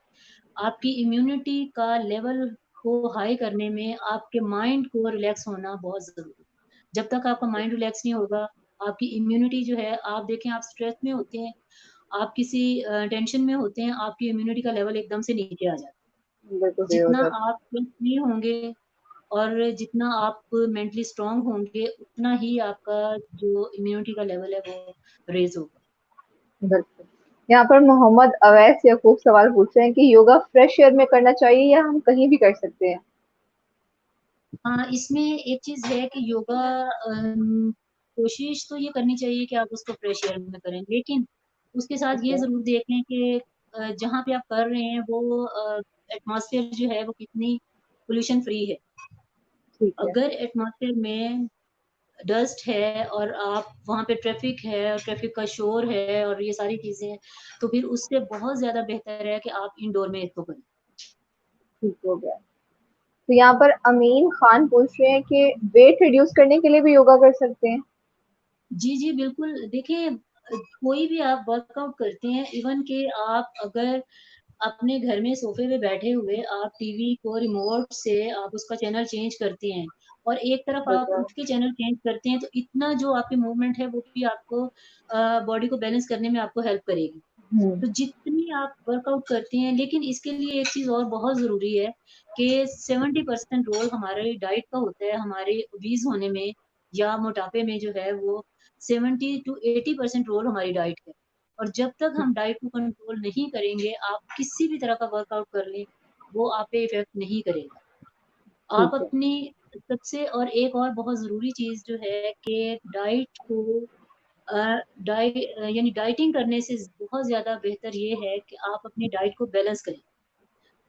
आपकी इम्यूनिटी का लेवल को हाई करने में आपके माइंड को रिलैक्स होना बहुत ज़रूरी है। जब तक आपका माइंड रिलैक्स नहीं होगा, आपकी इम्यूनिटी जो है आप देखें आप स्ट्रेस में होते हैं, आप किसी टेंशन में होते हैं, आपकी इम्यूनिटी का लेवल एकदम से नीचे आ जाता है। बिल्कुल सही हो जितना जाता आप स्ट्रेस फ्री होंगे और जितना आप मेंटली स्ट्रॉन्ग होंगे, उतना ही आपका जो इम्यूनिटी का लेवल है वो रेज़ होगा। है। बिल्कुल। यहाँ पर मोहम्मद अवैस याकूब सवाल पूछ रहे हैं कि योगा फ्रेश एयर में करना चाहिए या हम कहीं भी कर सकते हैं? हाँ, इसमें एक चीज़ है कि योगा कोशिश तो ये करनी चाहिए कि आप उसको फ्रेश एयर में करें, लेकिन उसके साथ ठीक ये है, ज़रूर देख लें कि जहाँ पे आप कर रहे हैं वो एटमॉस्फेयर जो है वो कितनी पॉल्यूशन फ्री है। ठीक है, अगर एटमॉस्फेयर में डस्ट है और आप वहाँ पे ट्रैफ़िक है और ट्रैफ़िक का शोर है और ये सारी चीज़ें हैं, तो फिर उससे बहुत ज़्यादा बेहतर है कि आप इंडोर में इसको करें। ठीक हो गया। तो यहाँ पर अमीन खान पूछ रहे हैं कि वेट रिड्यूस करने के लिए भी योगा कर सकते हैं? जी, जी, बिल्कुल। देखिए कोई भी आप वर्कआउट करते हैं इवन कि आप अगर अपने घर में सोफ़े पे बैठे हुए आप टीवी को रिमोट से आप उसका चैनल चेंज करते हैं और एक तरफ आप बिल्कुल। उठ के चैनल चेंज करते हैं, तो इतना जो आपकी मूवमेंट है वो भी आपको बॉडी को बैलेंस करने में आपको हेल्प करेगी। हुँ, तो जितनी आप वर्कआउट करते हैं लेकिन इसके लिए एक चीज़ और बहुत ज़रूरी है कि 70% रोल हमारे डाइट का होता है, हमारे ओबीज़ होने में या मोटापे में जो है वो 70 टू 80% रोल हमारी डाइट है। और जब तक हम डाइट को कंट्रोल नहीं करेंगे, आप किसी भी तरह का वर्कआउट कर लें, वो आप पे इफ़ेक्ट नहीं करेगा। आप ठीक है। अपनी सबसे और एक और बहुत ज़रूरी चीज़ जो है कि डाइट को यानी डाइटिंग करने से बहुत ज़्यादा बेहतर ये है कि आप अपनी डाइट को बैलेंस करें।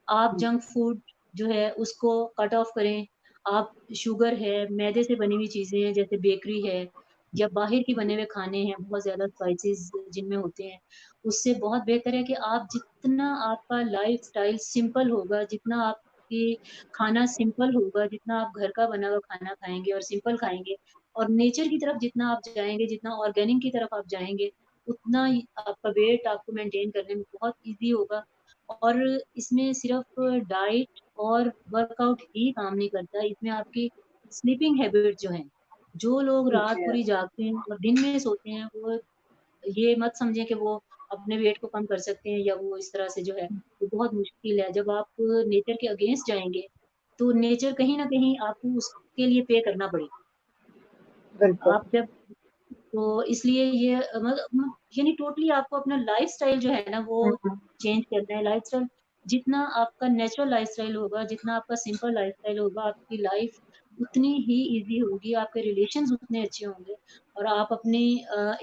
आप हुँ, जंक फूड जो है उसको कट ऑफ करें। आप शुगर है, मैदे से बनी हुई चीज़ें हैं जैसे बेकरी है या बाहर के बने हुए खाने हैं, बहुत ज़्यादा स्पाइसेस जिनमें होते हैं। उससे बहुत बेहतर है कि आप जितना आपका लाइफ़स्टाइल सिंपल होगा, जितना आपकी खाना सिंपल होगा, जितना आप घर का बना हुआ खाना खाएँगे और सिंपल खाएँगे और नेचर की तरफ जितना आप जाएँगे, जितना ऑर्गेनिक की तरफ आप जाएँगे, उतना ही आपका वेट आपको मेंटेन करने में बहुत ईज़ी होगा और इसमें सिर्फ़ डाइट और वर्कआउट ही काम नहीं करता, इसमें आपकी स्लीपिंग हैबिट जो है, जो लोग ठीक रात है, पूरी जागते हैं और दिन में सोते हैं, वो ये मत समझें कि वो अपने वेट को कम कर सकते हैं या वो इस तरह से जो है, वो बहुत मुश्किल है। जब आप नेचर के अगेंस्ट जाएँगे, तो नेचर कहीं न कहीं आपको उसके लिए पे करना पड़ेगा। बिल्कुल। आप जब तो इसलिए ये यानी टोटली आपको अपना लाइफ़स्टाइल जो है ना वो हुँ, हुँ, चेंज करना है। लाइफ़स्टाइल जितना आपका नेचुरल लाइफ़स्टाइल होगा, जितना आपका सिंपल लाइफ़स्टाइल होगा, आपकी लाइफ़ उतनी ही ईज़ी होगी, आपके रिलेशंस उतने अच्छे होंगे और आप अपनी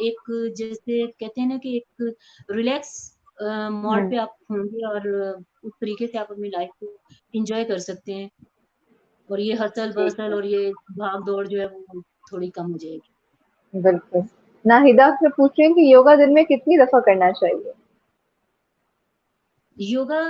एक जैसे कहते हैं ना कि एक रिलैक्स मोड हुँ, पे आप होंगे और उस तरीके से आप अपनी लाइफ़ को एन्जॉय कर सकते हैं और ये ठीक हसल-बसल है, और ये भाग-दौड़ जो है वो थोड़ी कम हो जाएगी। बिल्कुल। नाहिदा से पूछ रहे हैं कि योगा दिन में कितनी दफ़ा करना चाहिए? योगा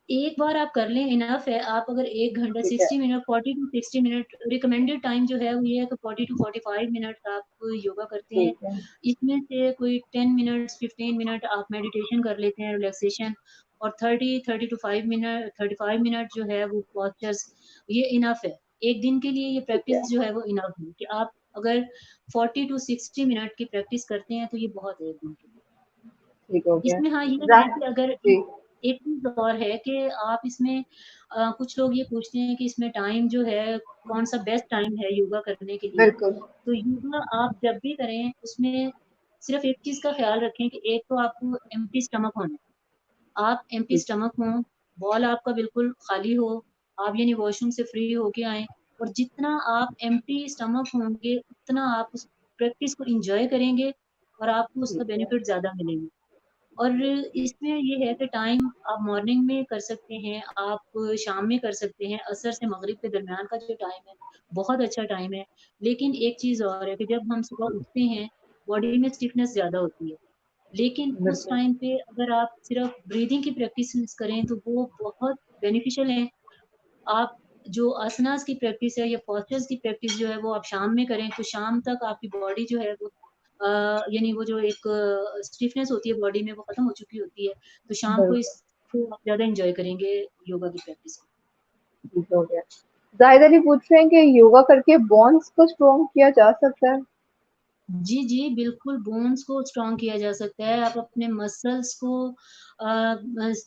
एक बार आप कर लें इनफ है। आप अगर 1 घंटा ठीक है, 60 minute 40 to 60 minute recommended time जो है वो ये है कि 40 टू 45 मिनट्स आप योगा करते हैं। ठीक है, इसमें से कोई 10 मिनट्स 15 मिनट आप मेडिटेशन कर लेते हैं रिलैक्सेशन और 30 टू 5 मिनट 35 मिनट जो है वो पोस्चर्स ये इनफ है। एक दिन के लिए ये ठीक है, प्रैक्टिस जो है वो इनफ है कि आप अगर 40 टू 60 मिनट की प्रैक्टिस करते हैं तो ये बहुत है 1 दिन के लिए। ठीक हो गया। इसमें हाँ, ये है ज़ाहिर कि अगर जी, एक चीज़ और है कि आप इसमें कुछ लोग ये पूछते हैं कि इसमें टाइम जो है, कौन-सा बेस्ट टाइम है योगा करने के लिए? बिल्कुल, तो योगा आप जब भी करें, उसमें सिर्फ़ एक चीज़ का ख़्याल रखें कि एक तो आपको एम्प्टी स्टमक होना है। आप एम्प्टी जी, स्टमक हों, बॉल आपका बिल्कुल खाली हो, आप यानी वॉशरूम से फ्री होके आएँ और जितना आप एम्प्टी स्टमक होंगे, उतना आप उस प्रैक्टिस को एन्जॉय करेंगे और आपको उसका ठीक है, बेनिफिट ज़्यादा मिलेंगे। और इसमें ये है कि टाइम आप मॉर्निंग में कर सकते हैं, आप शाम में कर सकते हैं, असर से मगरिब के दरमियान का जो टाइम है, बहुत अच्छा टाइम है। लेकिन एक चीज़ और है कि जब हम सुबह उठते हैं, बॉडी में स्टिफनेस ज़्यादा होती है। लेकिन उस बिल्कुल, टाइम पे अगर आप सिर्फ़ ब्रीथिंग की प्रैक्टिसेज़ करें, तो वो बहुत बेनिफिशियल है। आप जो आसनास की प्रैक्टिस है या पोस्चर्स की प्रैक्टिस जो है, वो आप शाम में करें, तो शाम तक आपकी बॉडी जो है वो यानी वो जो एक स्टिफनेस होती है बॉडी में, वो खत्म हो चुकी होती है। तो शाम को बिल्कुल, इसको आप ज़्यादा एन्जॉय करेंगे योगा की प्रैक्टिस को। ठीक हो गया। ज़ाहिद अली पूछ रहे हैं कि योगा करके बोन्स को स्ट्रॉन्ग किया जा सकता है? जी, जी, बिल्कुल बोन्स को स्ट्रॉन्ग किया जा सकता है। आप अपने मसल्स को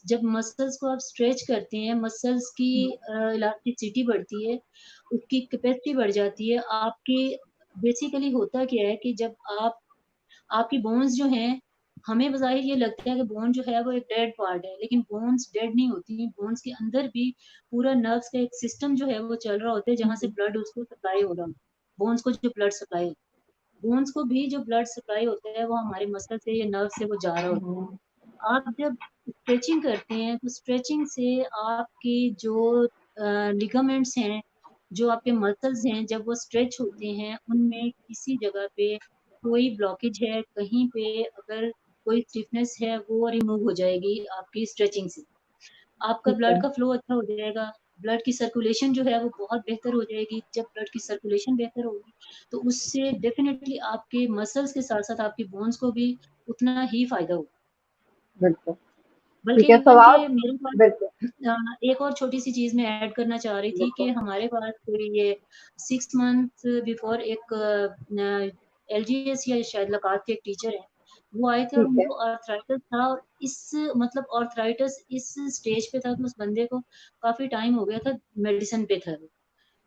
जब मसल्स को आप स्ट्रेच करते हैं, मसल्स की इलास्टिसिटी बढ़ती है, उसकी कैपेसिटी बढ़ जाती है। आपकी बेसिकली होता क्या है कि जब आपकी बोन्स जो हैं, हमें बज़ाहिर ये लगता है कि बोन जो है वो एक डेड पार्ट है, लेकिन बोन्स डेड नहीं होती। बोन्स के अंदर भी पूरा नर्व्स का एक सिस्टम जो है वो चल रहा होता है, जहाँ से जी, ब्लड उसको सप्लाई हो रहा होता है। बोन्स को जो ब्लड सप्लाई बोन्स को भी जो ब्लड सप्लाई होता है, वो हमारे मसल से या नर्व से वो जा रहा होता हुँ, है। आप जब स्ट्रेचिंग करते हैं, तो स्ट्रेचिंग से आपकी जो लिगामेंट्स हैं, जो आपके मसल्स हैं, जब वो स्ट्रेच होते हैं, उनमें किसी जगह पे कोई ब्लॉकेज है, कहीं पे अगर कोई स्टिफनेस है, वो रिमूव हो जाएगी आपकी स्ट्रेचिंग से। आपका ठीक ब्लड है, का फ्लो अच्छा हो जाएगा, ब्लड की सर्कुलेशन जो है वो बहुत बेहतर हो जाएगी। जब ब्लड की सर्कुलेशन बेहतर होगी, तो उससे डेफ़िनेटली आपके मसल्स के साथ-साथ आपकी बोन्स को भी उतना ही फ़ायदा होगा। बिल्कुल। बल्कि ठीक है, इवन सवाल कि मेरे पास बिल्कुल, एक और छोटी-सी चीज़ मैं ऐड करना चाह रही थी कि बिल्कुल, हमारे पास कोई ये 6 मंथ बिफोर एक एलजीएस या शायद लकात के एक टीचर हैं। वो आए थे और ठीक है, उनको आर्थराइटिस था और इस मतलब आर्थराइटिस इस स्टेज पे था कि उस बंदे को काफ़ी टाइम हो गया था, मेडिसिन पे था वो।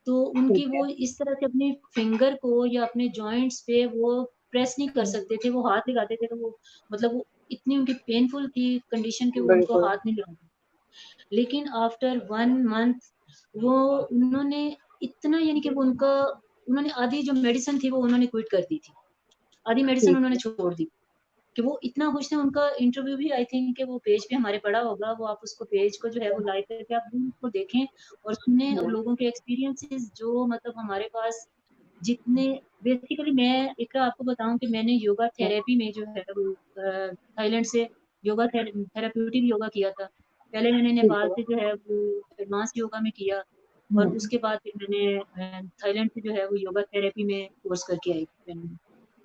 तो उनकी ठीक है, वो इस तरह से अपने फिंगर को या अपने जॉइंट्स पे वो प्रेस नहीं कर सकते थे, वो हाथ लगाते थे तो वो मतलब वो इतनी उनकी पेनफुल थी कंडीशन कि वो उनको बिल्कुल, हाथ नहीं लगाते। लेकिन आफ्टर 1 मंथ वो उन्होंने इतना यानी कि वो उनका उन्होंने आधी जो मेडिसिन थी वो उन्होंने क्विट कर दी थी। आधी मेडिसिन ठीक उन्होंने है, छोड़ दी। कि वो इतना खुश थे उनका इंटरव्यू भी आई थिंक कि वो पेज पे हमारे पड़ा होगा, वो आप उसको पेज को जो है वो लाइक करके आप उसको देखें और सुनें और हुँ, लोगों के एक्सपीरियंसेस जो मतलब हमारे पास जितने बेसिकली मैं इकरा आपको बताऊँ कि मैंने योगा हुँ, थेरेपी में जो है वो थाईलैंड से योगा थेराप्यूटिक योगा किया था। पहले मैंने ठीक नेपाल है, से जो है वो एडवांस योगा में किया और हुँ, उसके बाद फिर मैंने थाईलैंड से जो है वो योगा थेरेपी में कोर्स करके आई थी मैंने।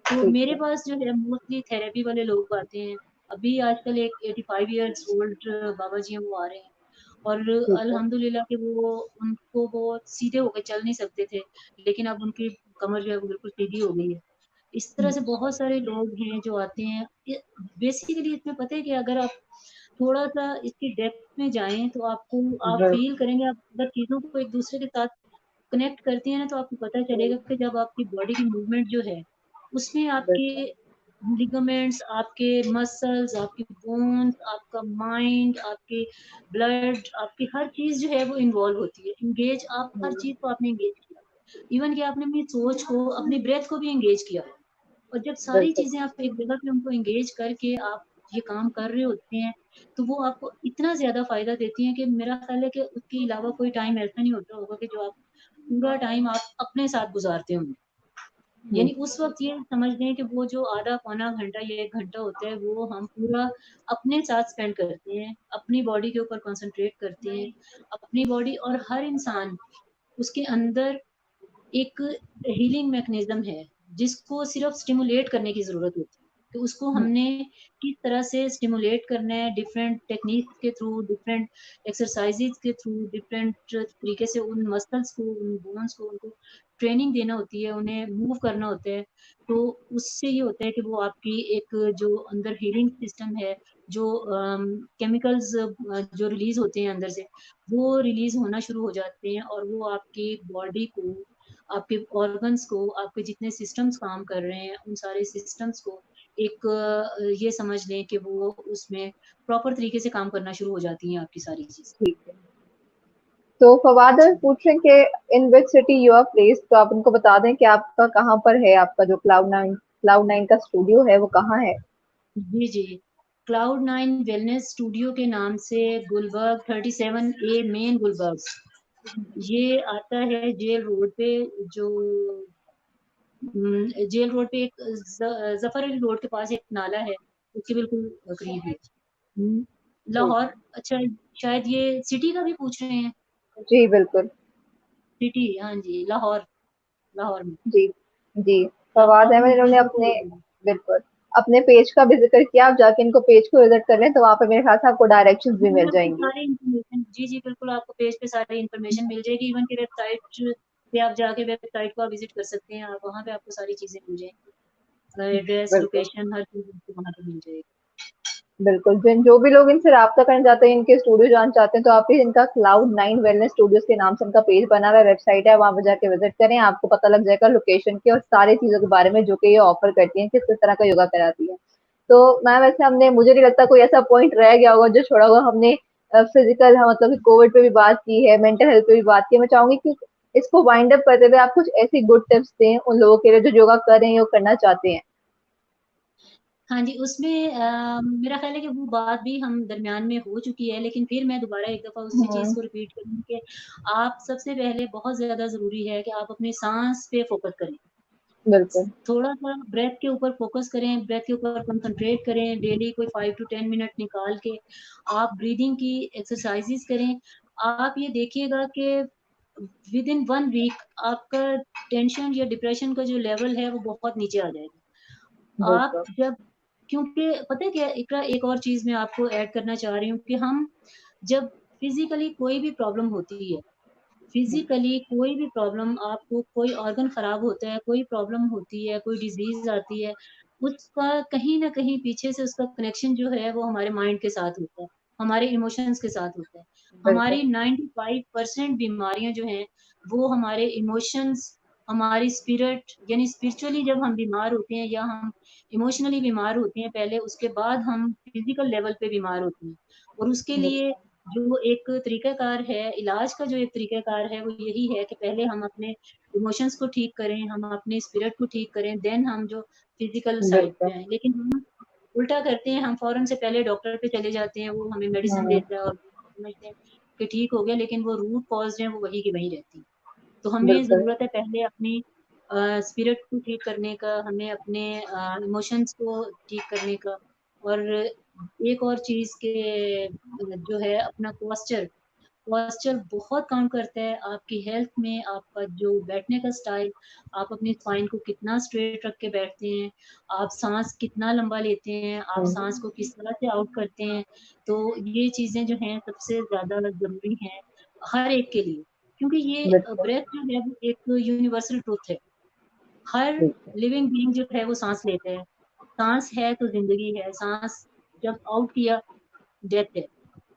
तो ठीक मेरे है, पास जो है मोस्टली थेरेपी वाले लोग आते हैं। अभी आजकल एक 85 इयर्स ओल्ड बाबा जी हैं वो आ रहे हैं और ठीक है, अल्हम्दुलिल्लाह कि वो उनको वो सीधे होके चल नहीं सकते थे, लेकिन अब उनकी कमर जो है वो बिल्कुल सीधी हो गई है। इस तरह हुँ, से बहुत सारे लोग हैं जो आते हैं। ये बेसिकली इसमें पता है कि अगर आप थोड़ा-सा इसकी डेप्थ में जाएँ तो आपको आप फ़ील बिल्कुल, करेंगे आप अगर चीज़ों को एक-दूसरे के साथ कनेक्ट करती हैं ना तो आपको पता चलेगा कि जब आपकी बॉडी की मूवमेंट जो है, उसमें आपके बिल्कुल, लिगामेंट्स, आपके मसल्स, आपकी बोन्स, आपका माइंड, आपके ब्लड, आपकी हर चीज़ जो है वो इन्वॉल्व होती है। एंगेज आप हर हुँ, चीज़ को आपने एंगेज किया। इवन कि आपने अपनी सोच को, अपनी ब्रेथ को भी एंगेज किया। और जब सारी बिल्कुल, चीज़ें आप एक जगह पे उनको एंगेज करके आप ये काम कर रहे होते हैं, तो वो आपको इतना ज़्यादा फ़ायदा देती हैं कि मेरा ख़्याल है कि उसके अलावा कोई टाइम ऐसा नहीं होता होगा कि जो आप पूरा टाइम आप अपने साथ गुज़ारते होंगे। हुँ, यानी उस वक़्त ये समझ लें कि वो जो आधा पौना घंटा या 1 घंटा होता है, वो हम पूरा अपने साथ स्पेंड करते हैं, अपनी बॉडी के ऊपर कॉन्संट्रेट करते हैं। अपनी बॉडी और हर इंसान उसके अंदर एक हीलिंग मैकेनिज़्म है, जिसको सिर्फ़ स्टिमुलेट करने की ज़रूरत होती है। कि उसको हमने किस तरह से स्टिमुलेट करना है डिफरेंट टेक्निक के थ्रू, डिफरेंट एक्सरसाइजेज के थ्रू, डिफरेंट तरीके से उन मसल्स को, उन बोन्स को उनको ट्रेनिंग देना होती है, उन्हें मूव करना होता है। तो उससे ये होता है कि वो आपकी एक जो अंदर हीलिंग सिस्टम है, जो केमिकल्स जो रिलीज होते हैं अंदर से, वो रिलीज होना शुरू हो जाते हैं और वो आपकी बॉडी को, आपके ऑर्गन्स को, आपके जितने सिस्टम्स काम कर रहे हैं उन सारे सिस्टम्स को एक ये समझ लें कि वो उसमें प्रॉपर तरीके से काम करना शुरू हो जाती हैं आपकी सारी चीज़ें। ठीक है। तो फवाद जी। पूछ रहे हैं कि in which city you are placed, तो आप उनको बता दें कि आपका कहाँ पर है, आपका जो क्लाउड नाइन का स्टूडियो है वो कहाँ है। जी, जी। क्लाउड 9 वेलनेस स्टूडियो के नाम से गुलबर्ग 37A मेन गुलबर्ग, ये आता है जेल रोड पे, जो जेल रोड पे एक जफर अली रोड के पास एक नाला है, उसके बिल्कुल करीब है। ठीक लाहौर, है। अच्छा, शायद ये सिटी का भी पूछ रहे हैं। जी बिल्कुल। सिटी, हाँ जी, लाहौर, लाहौर में। जी जी। फवाद लाहौर में अहमद इन्होंने बिल्कुल अपने, करीब है। बिल्कुल, अपने पेज का भी जिक्र किया। आप जाके इनको पेज को विजिट कर लें तो वहाँ पे मेरे ख्याल से आपको डायरेक्शंस भी जी, मिल आपको जाएंगी। सारी इन्फॉर्मेशन, जी, जी, बिल्कुल आपको पेज पे सारी इन्फॉर्मेशन मिल जाएगी। इवन की वेबसाइट पे आप जाके वेबसाइट को आप विज़िट कर सकते हैं। आप वहाँ पे आपको सारी चीज़ें मिल जाएँगी। एड्रेस, बिल्कुल लोकेशन, हर चीज़ आपको वहाँ पे मिल जाएगी। बिल्कुल। जिन जो भी लोग इनसे राब्ता करना चाहते हैं, इनके स्टूडियो जाना चाहते हैं, तो आप भी इनका क्लाउड नाइन वेलनेस स्टूडियोज के नाम से इनका पेज बना हुआ है, वेबसाइट है, वहाँ पे जाके विजिट करें, आपको पता लग जाएगा लोकेशन की और सारी चीजों के बारे में जो कि ये ऑफर करती हैं, किस किस तरह का योगा कराती है। तो मैम वैसे हमने, मुझे नहीं लगता कोई ऐसा पॉइंट रह गया होगा जो छोड़ा हुआ हमने। फिजिकल, मतलब कि कोविड पे भी बात की है, मेंटल हेल्थ पे भी बात की है। मैं चाहूंगी कि इसको वाइंड अप करते हुए आप कुछ ऐसी गुड टिप्स दें उन लोगों के लिए जो योगा कर रहे हैं, योग करना चाहते हैं। हाँ जी, उसमें मेरा ख़्याल है कि वो बात भी हम दरमियान में हो चुकी है, लेकिन फिर मैं दोबारा एक दफ़ा उसी चीज़ हम्म। को रिपीट करूँगी कि आप सबसे पहले बहुत ज़्यादा ज़रूरी है कि आप अपनी साँस पे फ़ोकस करें। बिल्कुल। थोड़ा-सा ब्रेथ के ऊपर फ़ोकस करें, ब्रेथ के ऊपर कंसंट्रेट करें, डेली कोई 5 टू 10 मिनट निकाल के आप ब्रीदिंग की एक्सरसाइज़ेज़ करें। आप ये देखिएगा कि विदिन 1 वीक आपका टेंशन या डिप्रेशन का जो लेवल है वो बहुत नीचे आ जाएगा। आप बिल्कुल। जब, क्योंकि पता है क्या इकरा, एक और चीज़ मैं आपको ऐड करना चाह रही हूँ कि हम जब फिज़िकली कोई भी प्रॉब्लम होती है, फिज़िकली कोई भी प्रॉब्लम, आपको कोई ऑर्गन ख़राब होता है, कोई प्रॉब्लम होती है, कोई डिज़ीज़ आती है, उसका कहीं न कहीं पीछे से उसका कनेक्शन जो है वो हमारे माइंड के साथ होता है, हमारे इमोशंस के साथ होता है। बिल्कुल। हमारी 95% बीमारियाँ जो हैं, वो हमारे इमोशंस, हमारी स्पिरिट, यानी स्पिरिचुअली जब हम बीमार होते हैं या हम इमोशनली बीमार होते हैं पहले, उसके बाद हम फिज़िकल लेवल पे बीमार होते हैं। और उसके लिए बिल्कुल। जो एक तरीक़ाकार है, इलाज का जो एक तरीक़ाकार है, वो यही है कि पहले हम अपने इमोशंस को ठीक करें, हम अपने स्पिरिट को ठीक करें, देन हम जो फिज़िकल साइड पे बिल्कुल। आएँ। लेकिन हम उल्टा करते हैं, हम फ़ौरन से पहले डॉक्टर पे चले जाते हैं, वो हमें मेडिसिन हुँ, देता है और समझते हैं कि ठीक हो गया, लेकिन वो रूट कॉज़ जो है, वो वही की वही रहती है। तो हमें बिल्कुल। ज़रूरत है पहले अपनी स्पिरिट को ठीक करने का, हमें अपने इमोशंस को ठीक करने का। और एक और चीज़ के जो है अपना पोस्चर, पोस्चर बहुत काउंट करता है आपकी हेल्थ में, आपका जो बैठने का स्टाइल, आप अपनी स्पाइन को कितना स्ट्रेट रख के बैठते हैं, आप साँस कितना लंबा लेते हैं, आप हुँ, साँस को किस तरह से आउट करते हैं। तो ये चीज़ें जो हैं सबसे ज़्यादा ज़रूरी हैं हर एक के लिए, क्योंकि ये बिल्कुल। ब्रेथ जो है वो एक यूनिवर्सल ट्रुथ है। हर ठीक है। लिविंग बीइंग जो है वो साँस लेता है। साँस है तो ज़िंदगी है, साँस जब आउट किया, डेथ है।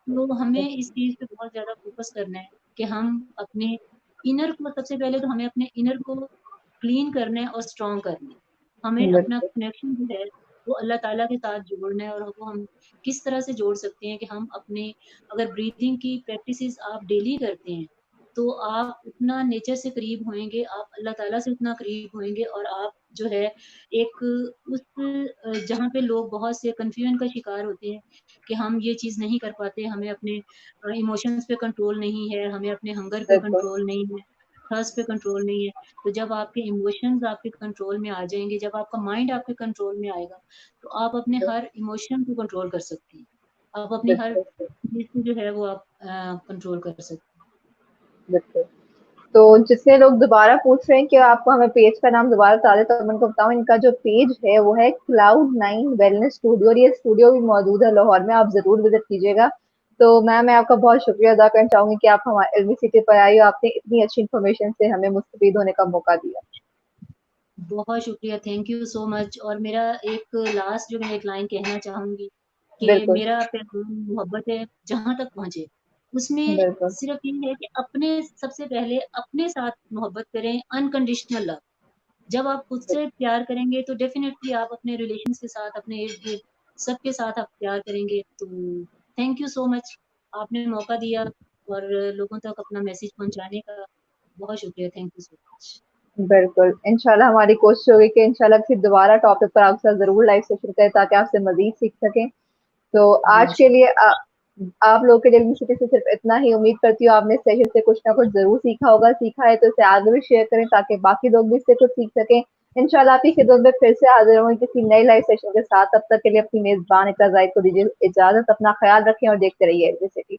तो हमें इस चीज़ पे बहुत ज़्यादा फ़ोकस करना है कि हम अपने इनर को, सबसे पहले तो हमें अपने इनर को क्लीन करना है और स्ट्रॉन्ग करना है। हमें अपना बिल्कुल। कनेक्शन जो है वो अल्लाह ताला के साथ जोड़ना है। और वो हम किस तरह से जोड़ सकते हैं कि हम अपने, अगर ब्रीथिंग की प्रैक्टिसेस आप डेली करते हैं, तो आप उतना नेचर से करीब होएँगे, आप अल्लाह ताला से उतना करीब होएँगे और आप जो है एक उस जहाँ पे लोग बहुत से कन्फ्यूजन का शिकार होते हैं कि हम ये चीज़ नहीं कर पाते, हमें अपने इमोशंस पे कंट्रोल नहीं है, हमें अपने हंगर पे बिल्कुल। कंट्रोल नहीं है, थर्स्ट पे कंट्रोल नहीं है। तो जब आपके इमोशंस आपके कंट्रोल में आ जाएँगे, जब आपका माइंड आपके कंट्रोल में आएगा, तो आप अपने बिल्कुल। हर इमोशन को कंट्रोल कर सकती हैं। आप अपनी हर बिल्कुल। चीज़ को जो है वो आप कंट्रोल कर सकते हैं। बिल्कुल। तो जितने लोग दोबारा पूछ रहे हैं कि आपको हमें पेज का नाम दोबारा बता दें, तो मैं उनको बताऊं, इनका जो पेज है वो है Cloud9 वेलनेस स्टूडियो, और ये स्टूडियो भी मौजूद है लाहौर में, आप जरूर विजिट कीजिएगा। तो मैम, मैं आपका बहुत शुक्रिया अदा करना चाहूंगी कि आप हमारे एलबी सिटी पर आई और आपने इतनी अच्छी इन्फॉर्मेशन से हमें मुस्तफीद होने का मौका दिया। बहुत शुक्रिया, थैंक यू सो मच। और मेरा एक लास्ट जो मैं एक लाइन कहना चाहूँगी कि बिल्कुल। मेरा पैगाम मोहब्बत है जहाँ तक पहुँचे, उसमें बिल्कुल। सिर्फ ये है कि अपने सबसे पहले अपने साथ मोहब्बत करें, अनकंडीशनल लव। जब आप खुद से प्यार करेंगे तो डेफिनेटली आप अपने रिलेशंस के साथ, अपने इर्द-गिर्द सबके साथ आप प्यार करेंगे। तो थैंक यू सो मच, आपने मौका दिया और लोगों तक अपना मैसेज पहुँचाने का। बहुत शुक्रिया, थैंक यू सो मच। बिल्कुल, इंशाल्लाह हमारी कोशिश होगी कि इंशाल्लाह फिर दोबारा टॉपिक पर आपके साथ ज़रूर लाइव सेशन करें ताकि आपसे मज़ीद सीख सकें। तो जी आज के इंशाल्लाह। लिए आप लोगों के लिए सिटी से सिर्फ इतना ही। उम्मीद करती हूँ आपने इस सेशन से कुछ ना कुछ ज़रूर सीखा होगा। सीखा है तो इसे आगे भी शेयर करें ताकि बाकी लोग भी इससे कुछ सीख सकें। इंशाल्लाह आपकी खिदमत में फिर से हाज़िर होंगे किसी नई लाइव सेशन के साथ। तब तक के लिए अपनी मेज़बान इक़रा ज़ाहिद को दीजिए इजाज़त। अपना ख़याल रखें और देखते रहिए एलबी सिटी।